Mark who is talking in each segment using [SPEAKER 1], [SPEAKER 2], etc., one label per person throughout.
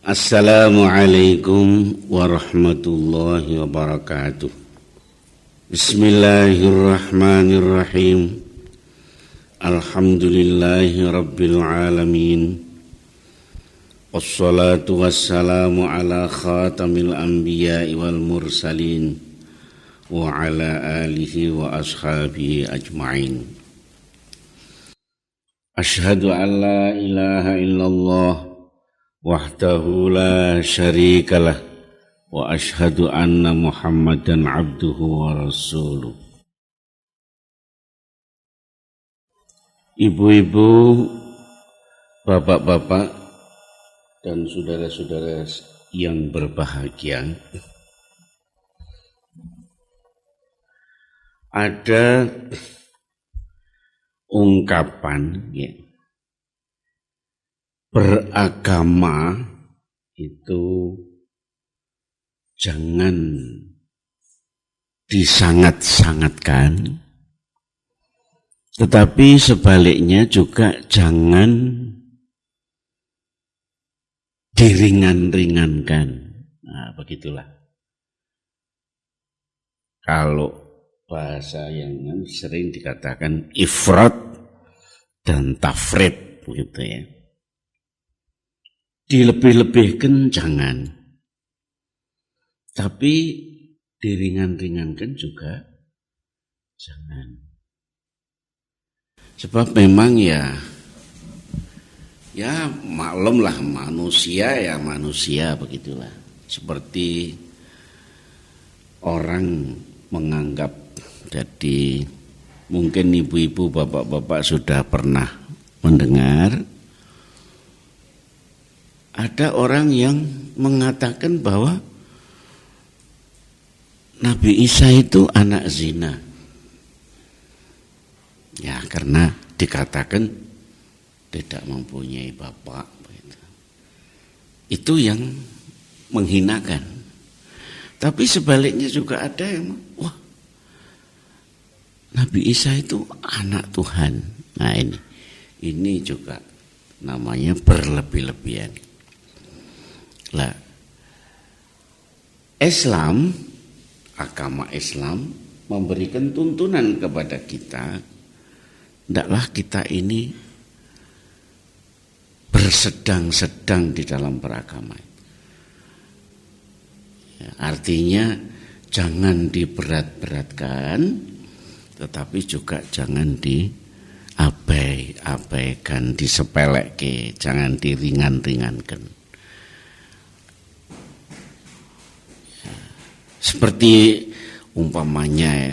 [SPEAKER 1] Assalamualaikum warahmatullahi wabarakatuh. Bismillahirrahmanirrahim. Alhamdulillahi rabbil alamin. Wassalatu wassalamu ala khatamil anbiya'i wal mursalin wa ala alihi wa ashabihi ajma'in. Ashhadu an la ilaha illallah wahdahu la syarikalah wa ashhadu anna Muhammadan abduhu wa rasuluh. Ibu-ibu, bapak-bapak, dan saudara-saudara yang berbahagia, ada ungkapan ya, beragama itu jangan disangat-sangatkan, tetapi sebaliknya juga jangan diringan-ringankan. Nah, begitulah. Kalau bahasa yang sering dikatakan ifrat dan tafrid, begitu ya. Dilebih-lebihkan jangan, tapi diringan-ringankan juga jangan. Sebab memang ya maklumlah manusia begitulah. Seperti orang menganggap, jadi mungkin ibu-ibu, bapak-bapak sudah pernah mendengar ada orang yang mengatakan bahwa Nabi Isa itu anak zina. Ya, karena dikatakan tidak mempunyai bapak. Itu yang menghinakan. Tapi sebaliknya juga ada yang, wah, Nabi Isa itu anak Tuhan. Nah ini juga namanya berlebih-lebihan. Lah, Islam, agama Islam memberikan tuntunan kepada kita, hendaklah kita ini bersedang-sedang di dalam beragama. Ya, artinya jangan diberat-beratkan, tetapi juga jangan diabaikan, disepelekke, jangan diringan-ringankan. Seperti umpamanya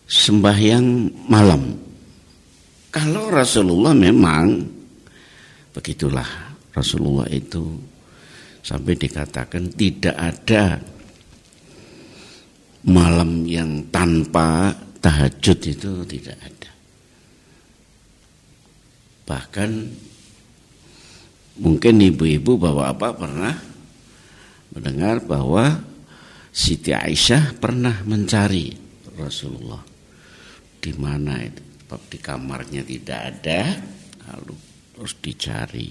[SPEAKER 1] sembahyang malam. Kalau Rasulullah memang begitulah, Rasulullah itu sampai dikatakan tidak ada malam yang tanpa tahajud, itu tidak ada. Bahkan mungkin ibu-ibu, bapak-bapak pernah mendengar bahwa Siti Aisyah pernah mencari Rasulullah. Di mana itu? Sebab di kamarnya tidak ada, lalu terus dicari.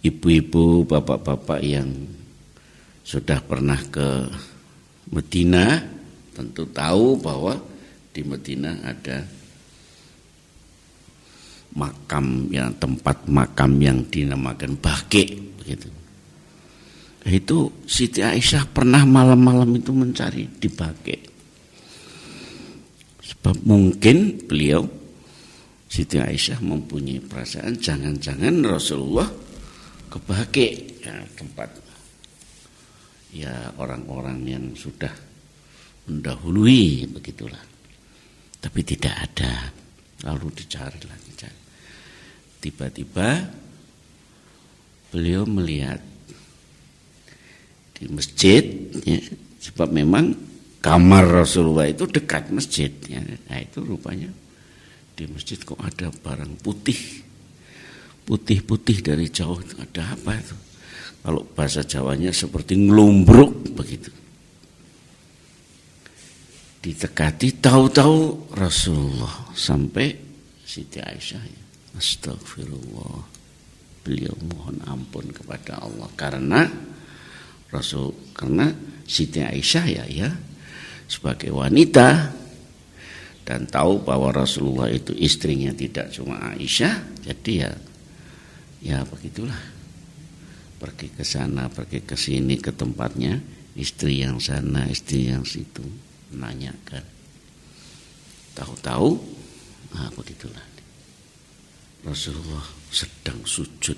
[SPEAKER 1] Ibu-ibu, bapak-bapak yang sudah pernah ke Madinah tentu tahu bahwa di Madinah ada tempat makam yang dinamakan Baqi, begitu. Itu Siti Aisyah pernah malam-malam itu mencari di Baqi. Sebab mungkin beliau, Siti Aisyah, mempunyai perasaan jangan-jangan Rasulullah ke Baqi, ya, tempat ya orang-orang yang sudah mendahului, begitulah. Tapi tidak ada. Lalu dicari. Tiba-tiba beliau melihat di masjid, ya, sebab memang kamar Rasulullah itu dekat masjid, ya. Nah itu rupanya di masjid kok ada barang putih dari jauh. Ada apa itu? Kalau bahasa Jawanya seperti ngelumbruk begitu. Ditekati, tahu-tahu Rasulullah, sampai Siti Aisyah, ya. Astagfirullah. Beliau mohon ampun kepada Allah karena Siti Aisyah ya sebagai wanita dan tahu bahwa Rasulullah itu istrinya tidak cuma Aisyah, jadi ya begitulah. Pergi ke sana, pergi ke sini ke tempatnya, istri yang sana, istri yang situ, menanyakan. Tahu-tahu, begitulah. Rasulullah sedang sujud.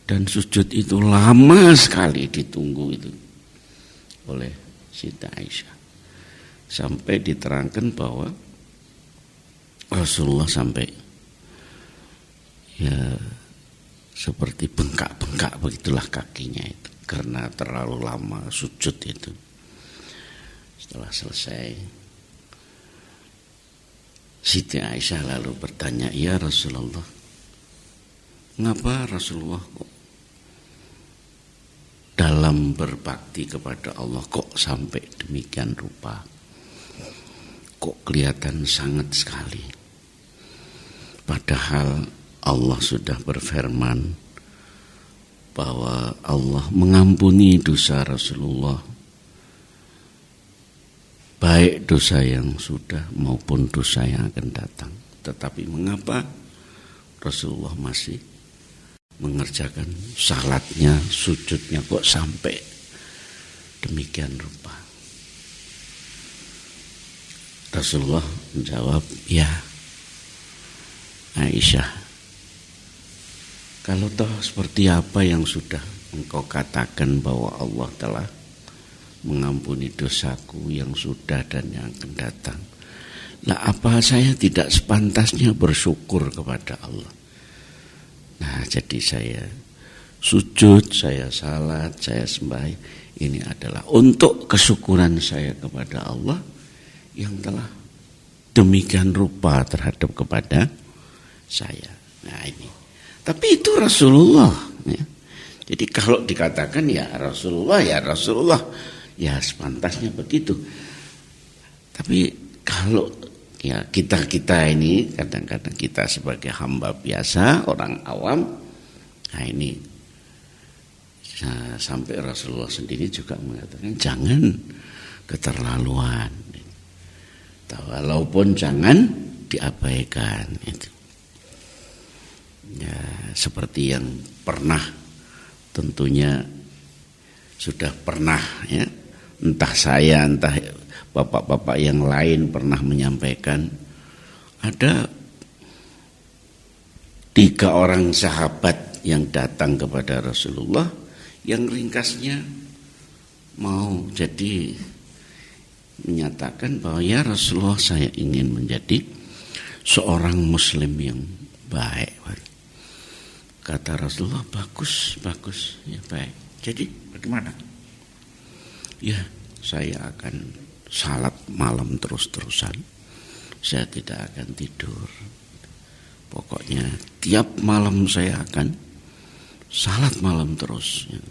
[SPEAKER 1] Dan sujud itu lama sekali ditunggu itu oleh Siti Aisyah. Sampai diterangkan bahwa Rasulullah sampai ya seperti bengkak-bengkak begitulah kakinya itu karena terlalu lama sujud itu. Setelah selesai, Siti Aisyah lalu bertanya, "Ya Rasulullah, mengapa Rasulullah kok dalam berbakti kepada Allah kok sampai demikian rupa? Kok kelihatan sangat sekali? Padahal Allah sudah berfirman bahwa Allah mengampuni dosa Rasulullah, baik dosa yang sudah maupun dosa yang akan datang. Tetapi mengapa Rasulullah masih mengerjakan salatnya, sujudnya kok sampai demikian rupa?" Rasulullah menjawab, "Ya Aisyah, kalau toh seperti apa yang sudah engkau katakan bahwa Allah telah mengampuni dosaku yang sudah dan yang akan datang, lah apa saya tidak sepantasnya bersyukur kepada Allah? Nah, jadi saya sujud, saya salat, saya sembahyang, ini adalah untuk kesyukuran saya kepada Allah yang telah demikian rupa terhadap kepada saya." Nah ini. Tapi itu Rasulullah. Ya. Jadi kalau dikatakan ya Rasulullah, ya sepantasnya begitu. Tapi kalau ya kita ini kadang-kadang kita sebagai hamba biasa, orang awam, nah ini sampai Rasulullah sendiri juga mengatakan jangan keterlaluan. Walaupun jangan diabaikan itu. Ya, seperti yang pernah tentunya sudah pernah ya, entah saya entah bapak-bapak yang lain pernah menyampaikan, ada 3 orang sahabat yang datang kepada Rasulullah yang ringkasnya mau jadi menyatakan bahwa ya Rasulullah, saya ingin menjadi seorang muslim yang baik. Kata Rasulullah, bagus, ya baik. Jadi bagaimana? Ya, saya akan salat malam terus-terusan. Saya tidak akan tidur. Pokoknya tiap malam saya akan salat malam terus. Ya.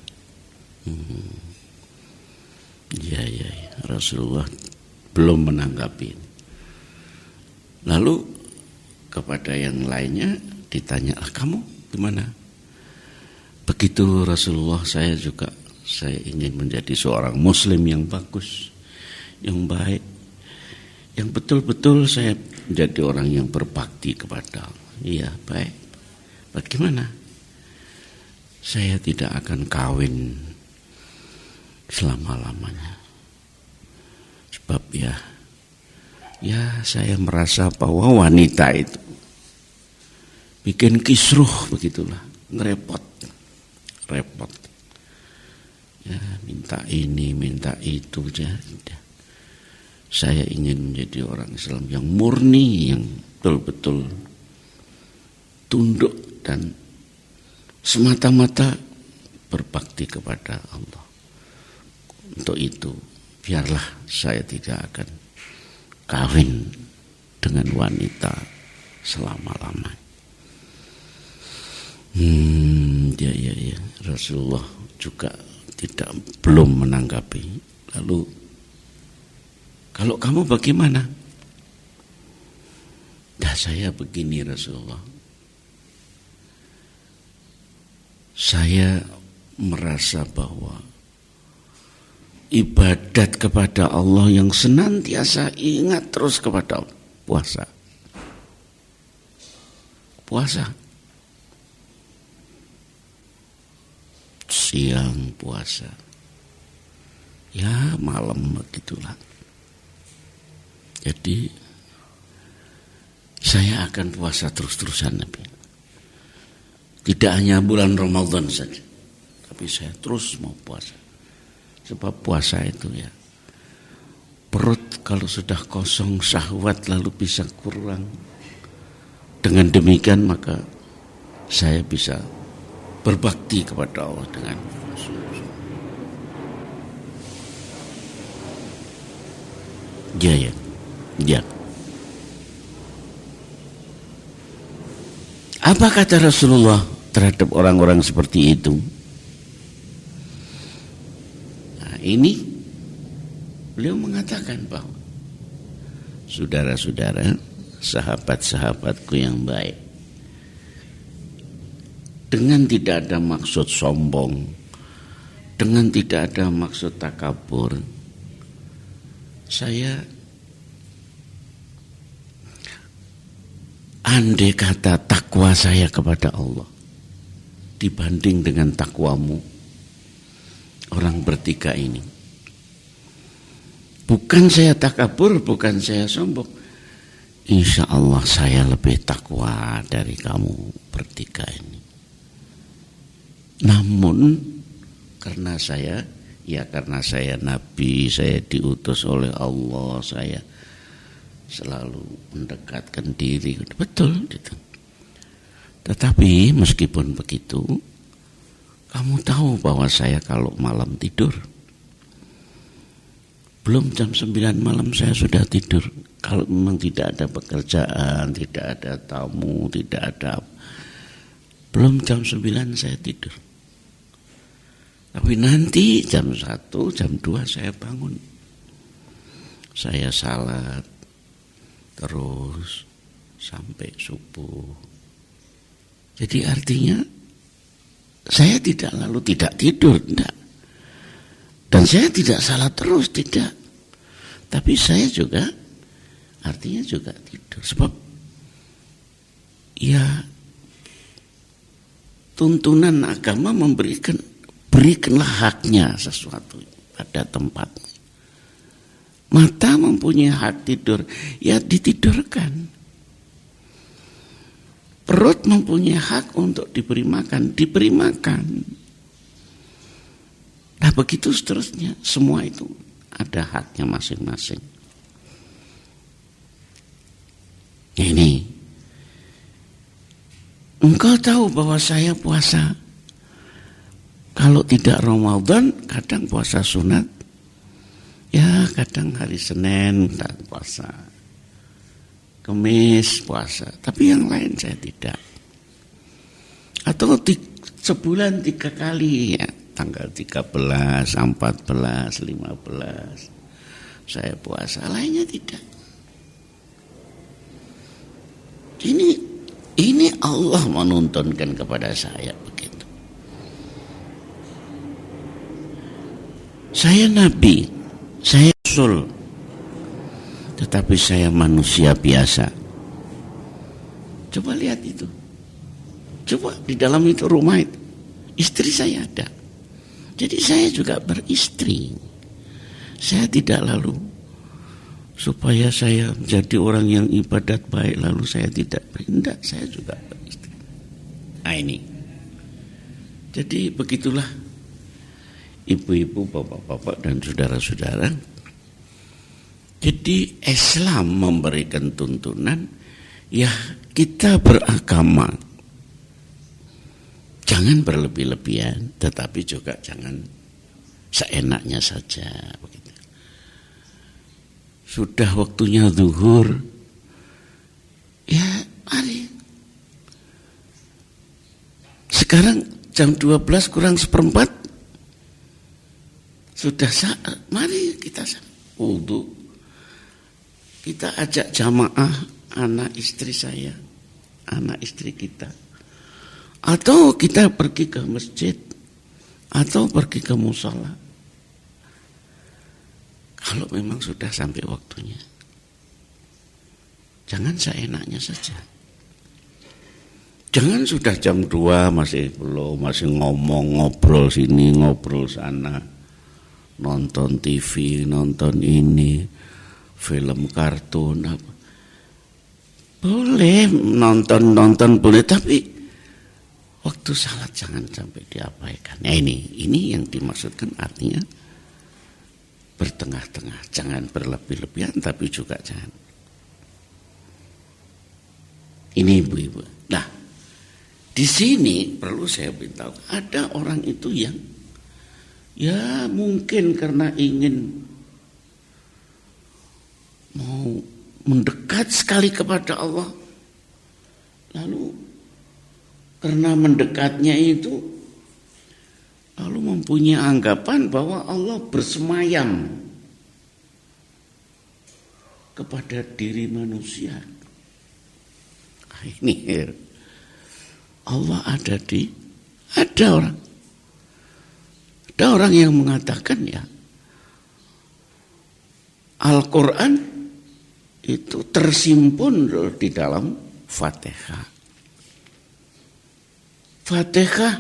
[SPEAKER 1] Rasulullah belum menanggapi. Lalu kepada yang lainnya ditanya, "Kamu gimana?" Begitu Rasulullah, saya ingin menjadi seorang muslim yang bagus, yang baik, yang betul-betul saya menjadi orang yang berbakti kepada Allah. Iya, baik. Bagaimana? Saya tidak akan kawin selama-lamanya. Sebab ya saya merasa bahwa wanita itu bikin kisruh begitulah, repot. Ya, minta ini, minta itu aja. Saya ingin menjadi orang Islam yang murni, yang betul-betul tunduk dan semata-mata berbakti kepada Allah. Untuk itu, biarlah saya tidak akan kawin dengan wanita selama-lamanya. Ya. Rasulullah juga belum menanggapi. Lalu, kalau kamu bagaimana? Dah saya begini Rasulullah. saya merasa bahwa ibadat kepada Allah yang senantiasa ingat terus kepada Allah, puasa. Puasa. Siang puasa. Ya malam begitulah. Jadi saya akan puasa terus-terusan Nabi. Tidak hanya bulan Ramadan saja, tapi saya terus mau puasa. Sebab puasa itu ya, perut kalau sudah kosong syahwat lalu bisa kurang. Dengan demikian maka saya bisa berbakti kepada Allah dengan ya. Apa kata Rasulullah terhadap orang-orang seperti itu? Nah, ini beliau mengatakan bahwa saudara-saudara, sahabat-sahabatku yang baik, dengan tidak ada maksud sombong, dengan tidak ada maksud takabur, saya andai kata takwa saya kepada Allah dibanding dengan takwamu orang bertiga ini, bukan saya takabur, bukan saya sombong, insya Allah saya lebih takwa dari kamu bertiga ini. Namun karena saya Nabi, saya diutus oleh Allah, saya selalu mendekatkan diri, betul gitu. Tetapi meskipun begitu, kamu tahu bahwa saya kalau malam tidur, belum jam 9 malam saya sudah tidur. Kalau memang tidak ada pekerjaan, tidak ada tamu, tidak ada, belum jam 9 saya tidur. Tapi nanti jam 1, jam 2 saya bangun. Saya salat terus sampai subuh. Jadi artinya saya tidak lalu tidak tidur, tidak. Dan saya tidak salat terus, tidak. Tapi saya juga artinya juga tidur. Sebab ya tuntunan agama berikanlah haknya sesuatu pada tempatnya. Mata mempunyai hak tidur, ya ditidurkan. Perut mempunyai hak untuk diberi makan, diberi makan. Nah begitu seterusnya, semua itu ada haknya masing-masing. Ini, engkau tahu bahwa saya puasa. Kalau tidak Ramadan, kadang puasa sunat. Ya kadang hari Senin tak puasa, Kamis puasa, tapi yang lain saya tidak. Atau sebulan 3 kali ya, tanggal 13, 14, 15 saya puasa, lainnya tidak. Ini Allah menuntunkan kepada saya begitu. Saya Nabi, saya Rasul, tetapi saya manusia biasa. Coba lihat itu. Coba di dalam itu rumah itu, istri saya ada. Jadi saya juga beristri. Saya tidak lalu supaya saya menjadi orang yang ibadat baik lalu saya tidak berindah, saya juga beristri. Nah ini. Jadi begitulah ibu-ibu, bapak-bapak dan saudara-saudara. Jadi Islam memberikan tuntunan, ya kita beragama jangan berlebih-lebihan, tetapi juga jangan seenaknya saja. Begitu. Sudah waktunya zuhur, ya mari. Sekarang jam 12 kurang 1/4, sudah saat, mari kita wudu. Kita ajak jamaah, anak istri saya, anak istri kita. Atau kita pergi ke masjid, atau pergi ke musala. Kalau memang sudah sampai waktunya, jangan seenaknya saja. Jangan sudah jam 2 masih belum, masih ngobrol sini, ngobrol sana, nonton TV, nonton ini, film kartun apa. Boleh nonton boleh, tapi waktu salat jangan sampai diabaikan. Nah ini yang dimaksudkan, artinya bertengah-tengah, jangan berlebih-lebihan tapi juga jangan. Ini ibu-ibu. Nah, di sini perlu saya beritahu, ada orang itu yang ya mungkin karena ingin mau mendekat sekali kepada Allah, lalu karena mendekatnya itu lalu mempunyai anggapan bahwa Allah bersemayam kepada diri manusia. Ini Allah ada orang yang mengatakan ya, Al-Quran itu tersimpun di dalam Fatihah. Fatihah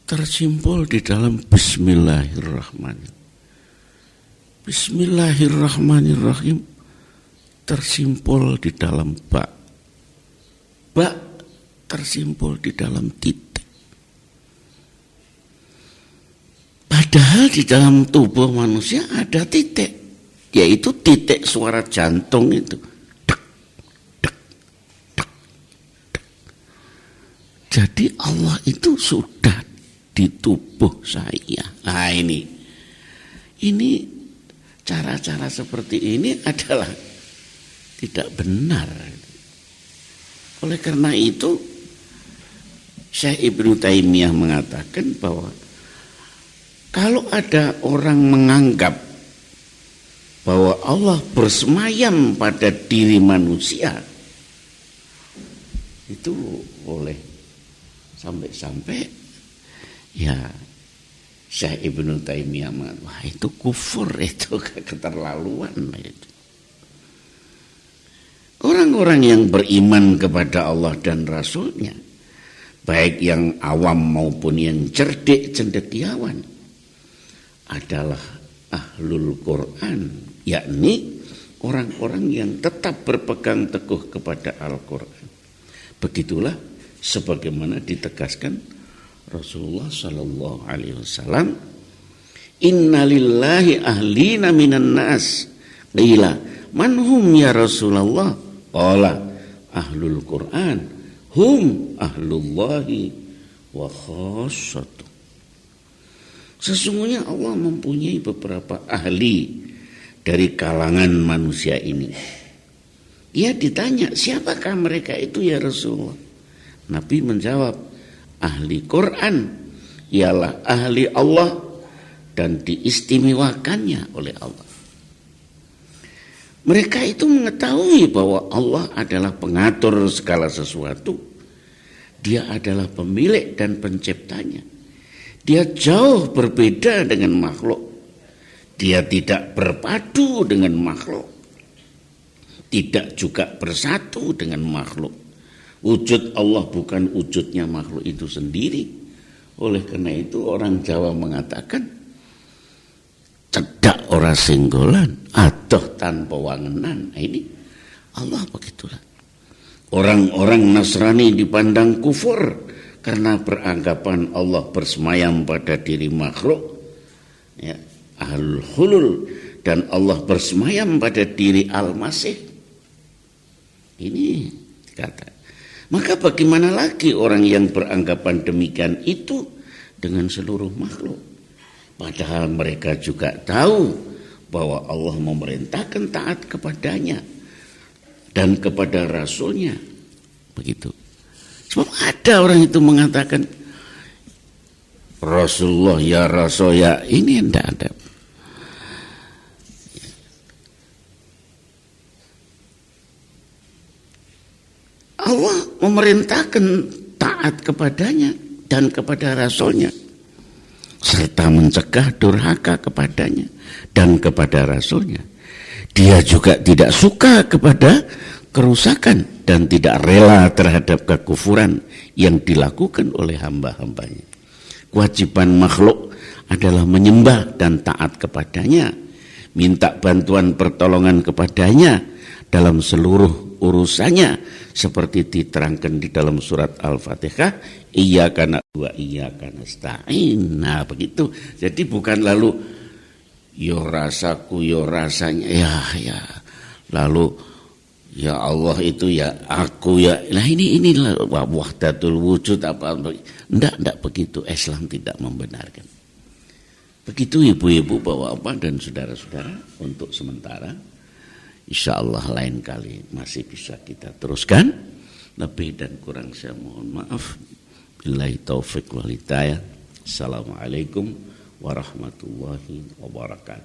[SPEAKER 1] tersimpul di dalam Bismillahirrahmanirrahim. Bismillahirrahmanirrahim tersimpul di dalam ba. Ba tersimpul di dalam titik. Padahal di dalam tubuh manusia ada titik, yaitu titik suara jantung itu. Dek, dek, dek, dek. Jadi Allah itu sudah di tubuh saya. Nah ini cara-cara seperti ini adalah tidak benar. Oleh karena itu Syekh Ibnu Taimiyah mengatakan bahwa kalau ada orang menganggap bahwa Allah bersemayam pada diri manusia, itu boleh sampai-sampai ya Syekh Ibnu Taimiyah mengatakan, wah itu kufur, itu keterlaluan itu. Orang-orang yang beriman kepada Allah dan Rasulnya, baik yang awam maupun yang cerdik cendekiawan, adalah ahlul Quran, yakni orang-orang yang tetap berpegang teguh kepada Al-Quran. Begitulah sebagaimana ditegaskan Rasulullah Sallallahu Alaihi Wasallam, Inna lillahi ahlina minan nas. Qila man hum ya Rasulullah? Qala ahlul Quran hum ahlullahi wa khassatuh. Sesungguhnya Allah mempunyai beberapa ahli dari kalangan manusia ini. Ia ditanya, siapakah mereka itu ya Rasulullah? Nabi menjawab, ahli Quran ialah ahli Allah dan diistimewakannya oleh Allah. Mereka itu mengetahui bahwa Allah adalah pengatur segala sesuatu. Dia adalah pemilik dan penciptanya. Dia jauh berbeda dengan makhluk. Dia tidak berpadu dengan makhluk. Tidak juga bersatu dengan makhluk. Wujud Allah bukan wujudnya makhluk itu sendiri. Oleh karena itu orang Jawa mengatakan, cedak ora singgolan, adoh tanpa wangenan. Nah, ini Allah begitulah. Orang-orang Nasrani dipandang kufur karena beranggapan Allah bersemayam pada diri makhluk, ya, ahlul hulul, dan Allah bersemayam pada diri Al-Masih. Ini kata. Maka bagaimana lagi orang yang beranggapan demikian itu dengan seluruh makhluk? Padahal mereka juga tahu bahwa Allah memerintahkan taat kepadanya dan kepada Rasulnya. Begitu. Sebab ada orang itu mengatakan, Rasulullah ya Rasul ya, ini tidak ada. Allah memerintahkan taat taat kepadanya dan kepada Rasulnya, serta mencegah durhaka kepadanya dan kepada Rasulnya. Dia juga tidak suka kepada kerusakan dan tidak rela terhadap kekufuran yang dilakukan oleh hamba-hambanya. Kewajiban makhluk adalah menyembah dan taat kepadanya, minta bantuan pertolongan kepadanya dalam seluruh urusannya, seperti diterangkan di dalam surat Al-Fatihah, iyyaka na'budu wa iyyaka nasta'in. Nah, begitu. Jadi bukan lalu yo rasaku, yo rasanya, ya. Lalu ya Allah itu ya aku ya. Nah ini wahdatul wujud apa. Enggak begitu. Islam tidak membenarkan. Begitu ibu-ibu, bapak-bapak dan saudara-saudara, untuk sementara. Insya Allah lain kali masih bisa kita teruskan. Lebih dan kurang saya mohon maaf. Billahi taufiq wal hidayah. Assalamualaikum warahmatullahi wabarakatuh.